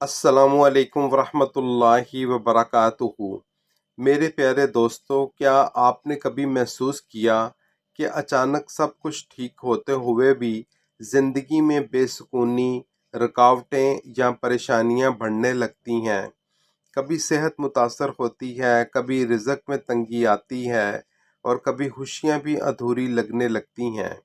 अस्सलामु अलैकुम वरहमतुल्लाहि वबरकातुहू। मेरे प्यारे दोस्तों, क्या आपने कभी महसूस किया कि अचानक सब कुछ ठीक होते हुए भी ज़िंदगी में बेसुकूनी, रुकावटें या परेशानियां बढ़ने लगती हैं? कभी सेहत मुतासर होती है, कभी रिज़्क में तंगी आती है और कभी खुशियां भी अधूरी लगने लगती हैं।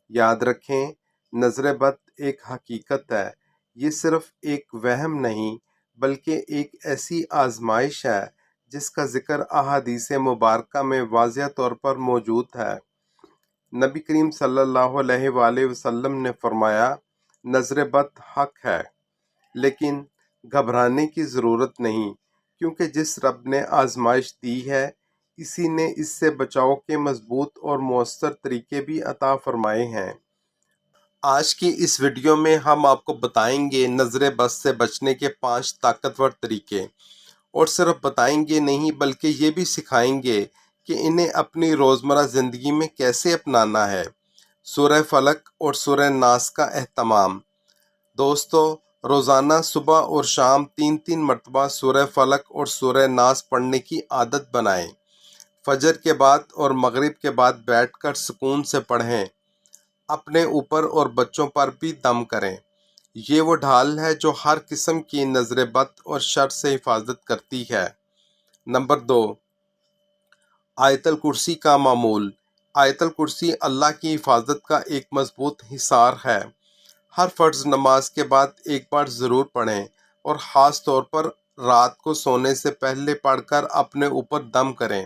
याद रखें, नज़र बद एक हकीकत है। ये सिर्फ एक वहम नहीं, बल्कि एक ऐसी आजमाइश है जिसका जिक्र अहादीस मुबारका में वाज़िह तौर पर मौजूद है। नबी करीम सल्लल्लाहु अलैहि वसल्लम ने फरमाया, नज़र बद हक है, लेकिन घबराने की ज़रूरत नहीं, क्योंकि जिस रब ने आजमाइश दी है, इसी ने इससे बचाव के मजबूत और मौसर तरीके भी अता फरमाए हैं। आज की इस वीडियो में हम आपको बताएंगे नज़र बद से बचने के 5 ताकतवर तरीके, और सिर्फ बताएंगे नहीं बल्कि ये भी सिखाएंगे कि इन्हें अपनी रोज़मर्रा ज़िंदगी में कैसे अपनाना है। सूरह फलक और सूरह नास का एहतमाम। दोस्तों, रोज़ाना सुबह और शाम 3-3 मरतबा सूरह फलक और सूरह नास पढ़ने की आदत बनाएं। फजर के बाद और मगरिब के बाद बैठकर सुकून से पढ़ें। अपने ऊपर और बच्चों पर भी दम करें। ये वो ढाल है जो हर किस्म की नज़र बद और शर से हिफाजत करती है। नंबर 2, आयतल कुर्सी का मामूल। आयतल कुर्सी अल्लाह की हिफाजत का एक मजबूत हिसार है। हर फ़र्ज नमाज के बाद एक बार ज़रूर पढ़ें, और ख़ास तौर पर रात को सोने से पहले पढ़कर अपने ऊपर दम करें।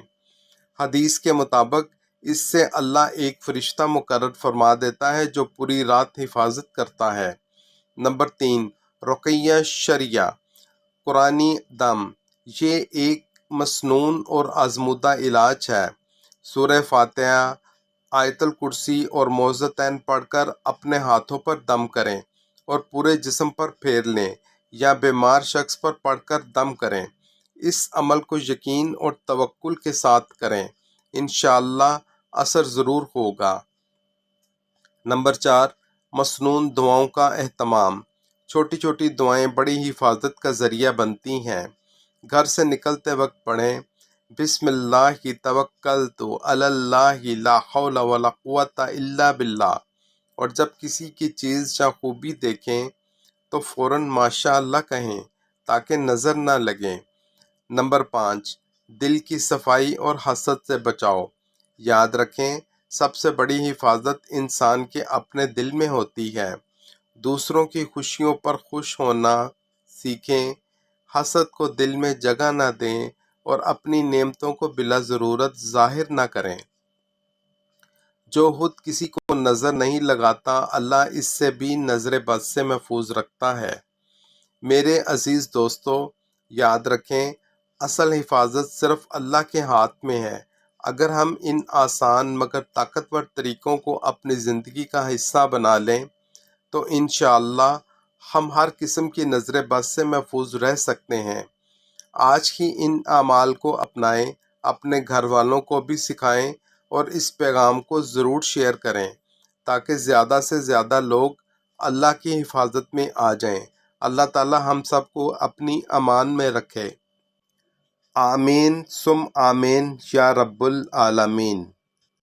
हदीस के मुताबिक इससे अल्लाह एक फरिश्ता मुकर्रर फरमा देता है जो पूरी रात हिफाजत करता है। नंबर 3, रुक़य्या शरिया, कुरानी दम। ये एक मसनून और आजमूदा इलाज है। सूरह फातिहा, आयतल कुर्सी और मौज़तैन पढ़कर अपने हाथों पर दम करें और पूरे जिस्म पर फेर लें, या बीमार शख्स पर पढ़कर दम करें। इस अमल को यकीन और तवक्कुल के साथ करें, इंशाअल्लाह असर ज़रूर होगा। नंबर 4, मसनून दुआओं का एहतमाम। छोटी छोटी दुआएं बड़ी हिफाजत का ज़रिया बनती हैं। घर से निकलते वक्त पढ़ें, बिस्मिल्लाहि तवक्कलतु अलल्लाहि ला हौला वला कुव्वता इल्ला बिल्लाह। और जब किसी की चीज़ या खूबी देखें तो फ़ौरन माशाअल्लाह कहें, ताकि नज़र न लगे। नंबर 5, दिल की सफाई और हसद से बचाओ। याद रखें, सबसे बड़ी हिफाजत इंसान के अपने दिल में होती है। दूसरों की खुशियों पर खुश होना सीखें, हसद को दिल में जगह न दें और अपनी नेमतों को बिला ज़रूरत ज़ाहिर न करें। जो खुद किसी को नज़र नहीं लगाता, अल्लाह इससे भी नज़र बद से महफूज रखता है। मेरे अजीज़ दोस्तों, याद रखें, असल हिफाजत सिर्फ अल्लाह के हाथ में है। अगर हम इन आसान मगर ताकतवर तरीकों को अपनी ज़िंदगी का हिस्सा बना लें तो इंशाअल्लाह हम हर किस्म की नज़र बद से महफूज रह सकते हैं। आज ही इन अमाल को अपनाएं, अपने घर वालों को भी सिखाएं और इस पैगाम को ज़रूर शेयर करें, ताकि ज़्यादा से ज़्यादा लोग अल्लाह की हिफाजत में आ जाएं। अल्लाह ताला हम सबको अपनी अमान में रखे। आमीन सुम आमीन या रब्बुल आलमीन।